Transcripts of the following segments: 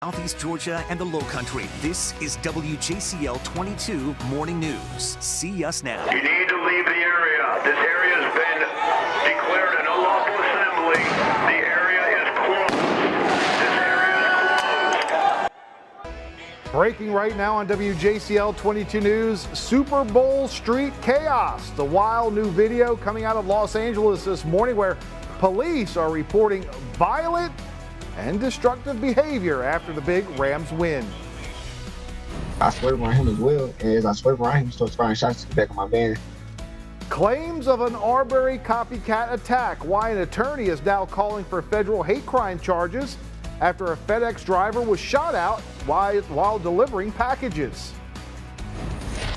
Southeast Georgia and the Lowcountry. This is WJCL 22 Morning News. See us now. You need to leave the area. This area has been declared an unlawful assembly. The area is closed. This area is closed. Breaking right now on WJCL 22 News, Super Bowl street chaos. The wild new video coming out of Los Angeles this morning where police are reporting violent and destructive behavior after the big Rams win. I swerved around him as well. As I swerved around him, he started firing shots to the back of my van. Claims of an Arbery copycat attack. Why an attorney is now calling for federal hate crime charges after a FedEx driver was shot out while delivering packages.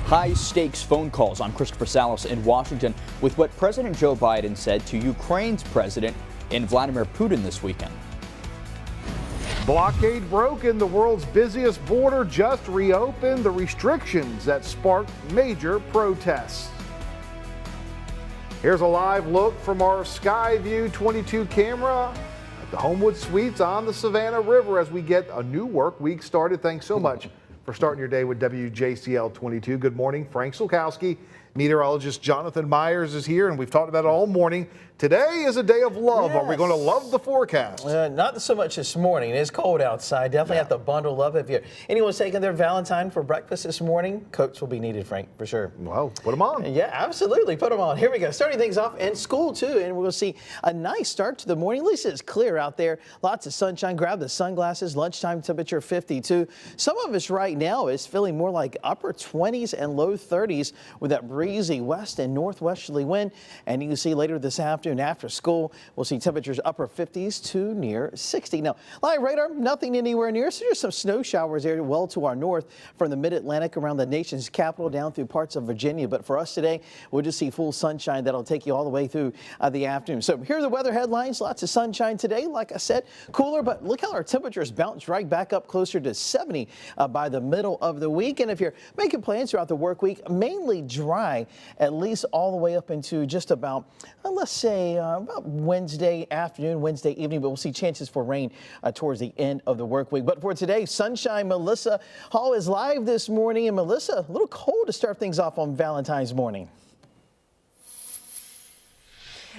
High-stakes phone calls. I'm Christopher Salas in Washington with what President Joe Biden said to Ukraine's president and Vladimir Putin this weekend. Blockade broken. The world's busiest border just reopened. The restrictions that sparked major protests. Here's a live look from our Skyview 22 camera at the Homewood Suites on the Savannah River as we get a new work week started. Thanks so much for starting your day with WJCL 22. Good morning. Frank Sulkowski. Meteorologist Jonathan Myers is here, and we've talked about it all morning. Today is a day of love. Yes. Are we going to love the forecast? Not so much this morning. It is cold outside. Definitely have to bundle up. If anyone's taking their Valentine for breakfast this morning, coats will be needed, Frank, for sure. Well, put them on. Yeah, absolutely. Put them on. Here we go. Starting things off in school, too. And we're going to see a nice start to the morning. At least it's clear out there. Lots of sunshine. Grab the sunglasses. Lunchtime temperature 52. Some of us right now is feeling more like upper 20s and low 30s with that breezy west and northwesterly wind. And you can see later this afternoon after school, we'll see temperatures upper 50s to near 60. Now, live radar, nothing anywhere near. So there's some snow showers there well to our north from the mid-Atlantic around the nation's capital down through parts of Virginia. But for us today, we'll just see full sunshine that'll take you all the way through the afternoon. So here are the weather headlines. Lots of sunshine today. Like I said, cooler, but look how our temperatures bounce right back up closer to 70 by the middle of the week. And if you're making plans throughout the work week, mainly dry, at least all the way up into just about, let's say, about Wednesday afternoon, Wednesday evening, but we'll see chances for rain towards the end of the work week. But for today, sunshine. Melissa Hall is live this morning. And Melissa, a little cold to start things off on Valentine's morning.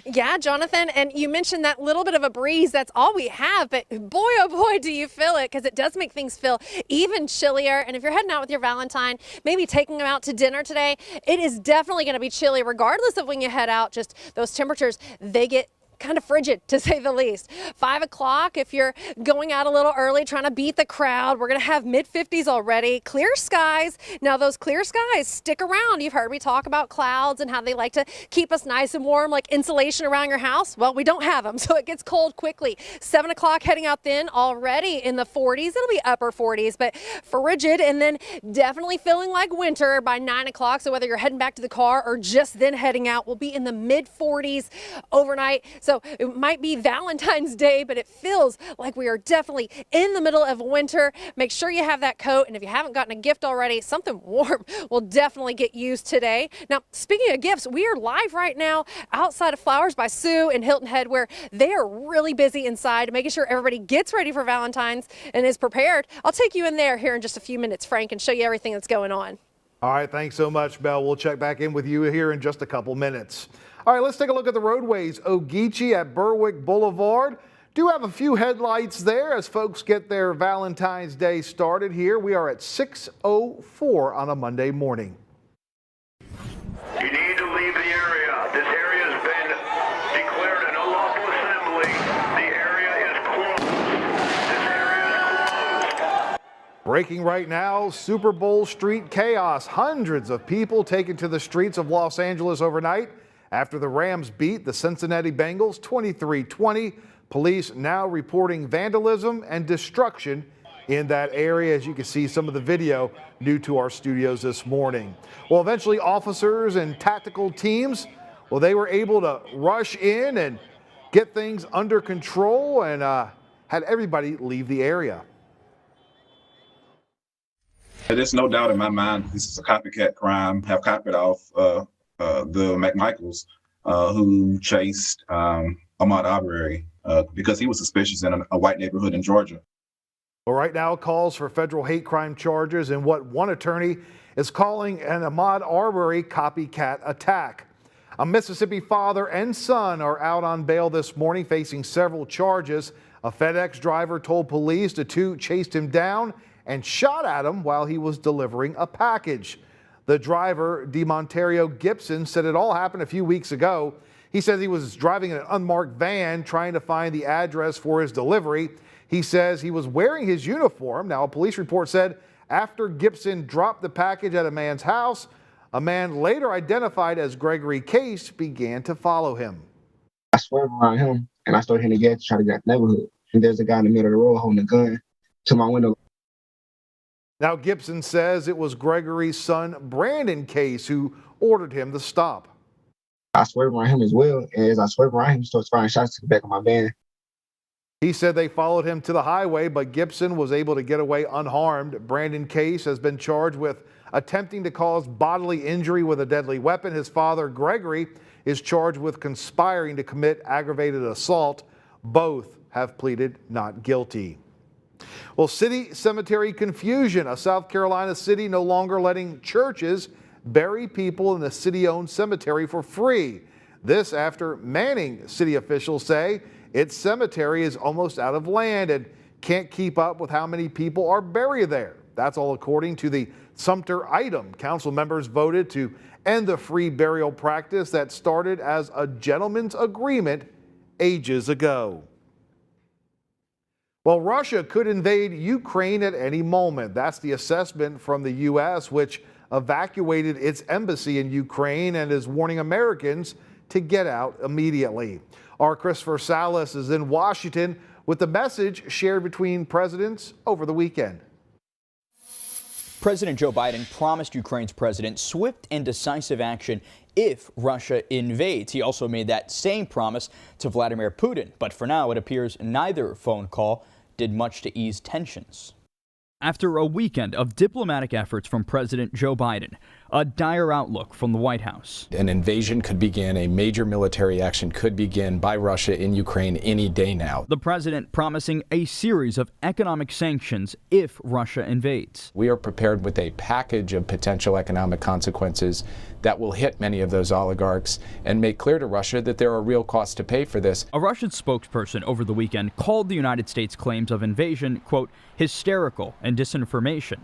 Yeah, Jonathan, and you mentioned that little bit of a breeze. That's all we have, but boy, oh boy, do you feel it, because it does make things feel even chillier. And if you're heading out with your Valentine, maybe taking them out to dinner today, it is definitely going to be chilly regardless of when you head out. Just those temperatures, they get kind of frigid, to say the least. 5 o'clock, if you're going out a little early trying to beat the crowd, we're going to have mid-50s already. Clear skies. Now, those clear skies stick around. You've heard me talk about clouds and how they like to keep us nice and warm, like insulation around your house. Well, we don't have them, so it gets cold quickly. 7 o'clock heading out then, already in the 40s. It'll be upper 40s, but frigid, and then definitely feeling like winter by 9 o'clock. So whether you're heading back to the car or just then heading out, we'll be in the mid-40s overnight. So it might be Valentine's Day, but it feels like we are definitely in the middle of winter. Make sure you have that coat. And if you haven't gotten a gift already, something warm will definitely get used today. Now, speaking of gifts, we are live right now outside of Flowers by Sue in Hilton Head, where they are really busy inside, making sure everybody gets ready for Valentine's and is prepared. I'll take you in there here in just a few minutes, Frank, and show you everything that's going on. All right, thanks so much, Belle. We'll check back in with you here in just a couple minutes. All right, let's take a look at the roadways. Ogeechee at Berwick Boulevard. Do have a few headlights there as folks get their Valentine's Day started here. We are at 6:04 on a Monday morning. You need to leave the area. This area has been declared an unlawful assembly. The area is closed. This area is closed. Breaking right now, Super Bowl street chaos. Hundreds of people taken to the streets of Los Angeles overnight after the Rams beat the Cincinnati Bengals 23-20. Police now reporting vandalism and destruction in that area, as you can see some of the video new to our studios this morning. Well, eventually officers and tactical teams, well, they were able to rush in and get things under control and had everybody leave the area. There's no doubt in my mind this is a copycat crime. Have copied off the McMichaels who chased Ahmaud Arbery because he was suspicious in a white neighborhood in Georgia. Well, right now, calls for federal hate crime charges in what one attorney is calling an Ahmaud Arbery copycat attack. A Mississippi father and son are out on bail this morning facing several charges. A FedEx driver told police the two chased him down and shot at him while he was delivering a package. The driver, DeMontario Gibson, said it all happened a few weeks ago. He says he was driving an unmarked van trying to find the address for his delivery. He says he was wearing his uniform. Now, a police report said after Gibson dropped the package at a man's house, a man later identified as Gregory Case began to follow him. I swerved around him and I started hitting the gas to try to get out the neighborhood. And there's a guy in the middle of the road holding a gun to my window. Now, Gibson says it was Gregory's son, Brandon Case, who ordered him to stop. I swerved around him as well. As I swerved around him, he starts firing shots to the back of my van. He said they followed him to the highway, but Gibson was able to get away unharmed. Brandon Case has been charged with attempting to cause bodily injury with a deadly weapon. His father, Gregory, is charged with conspiring to commit aggravated assault. Both have pleaded not guilty. Well, city cemetery confusion. A South Carolina city no longer letting churches bury people in the city-owned cemetery for free. This after Manning city officials say its cemetery is almost out of land and can't keep up with how many people are buried there. That's all according to the Sumter item. Council members voted to end the free burial practice that started as a gentleman's agreement ages ago. Well, Russia could invade Ukraine at any moment. That's the assessment from the U.S., which evacuated its embassy in Ukraine and is warning Americans to get out immediately. Our Christopher Salas is in Washington with the message shared between presidents over the weekend. President Joe Biden promised Ukraine's president swift and decisive action if Russia invades. He also made that same promise to Vladimir Putin. But for now, it appears neither phone call did much to ease tensions. After a weekend of diplomatic efforts from President Joe Biden, a dire outlook from the White House. An invasion could begin, a major military action could begin by Russia in Ukraine any day now. The president promising a series of economic sanctions if Russia invades. We are prepared with a package of potential economic consequences that will hit many of those oligarchs and make clear to Russia that there are real costs to pay for this. A Russian spokesperson over the weekend called the United States' claims of invasion, quote, hysterical and disinformation.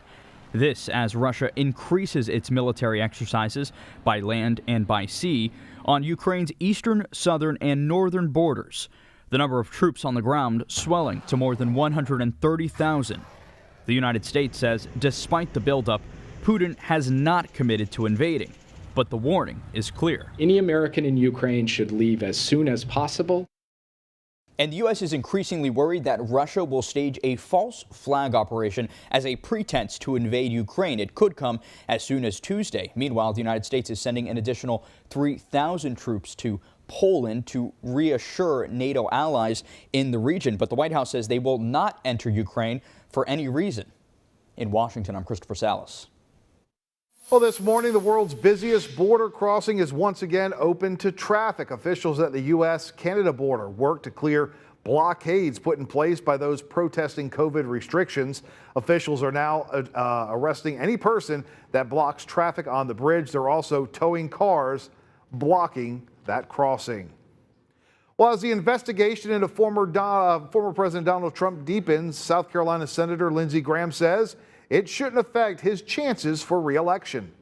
This as Russia increases its military exercises by land and by sea on Ukraine's eastern, southern, and northern borders. The number of troops on the ground swelling to more than 130,000. The United States says despite the buildup, Putin has not committed to invading. But the warning is clear. Any American in Ukraine should leave as soon as possible. And the U.S. is increasingly worried that Russia will stage a false flag operation as a pretense to invade Ukraine. It could come as soon as Tuesday. Meanwhile, the United States is sending an additional 3,000 troops to Poland to reassure NATO allies in the region. But the White House says they will not enter Ukraine for any reason. In Washington, I'm Christopher Salas. Well, this morning, the world's busiest border crossing is once again open to traffic. Officials at the U.S.-Canada border work to clear blockades put in place by those protesting COVID restrictions. Officials are now arresting any person that blocks traffic on the bridge. They're also towing cars blocking that crossing. Well, as the investigation into former President Donald Trump deepens, South Carolina Senator Lindsey Graham says it shouldn't affect his chances for re-election.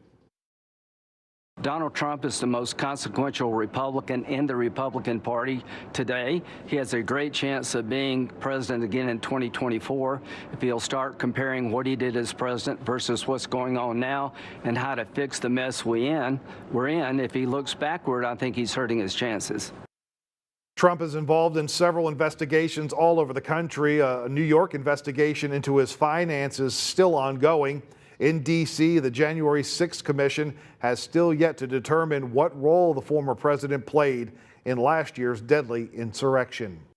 Donald Trump is the most consequential Republican in the Republican Party today. He has a great chance of being president again in 2024 if he'll start comparing what he did as president versus what's going on now and how to fix the mess we're in. If he looks backward, I think he's hurting his chances. Trump is involved in several investigations all over the country. A New York investigation into his finances still ongoing. In D.C., the January 6th Commission has still yet to determine what role the former president played in last year's deadly insurrection.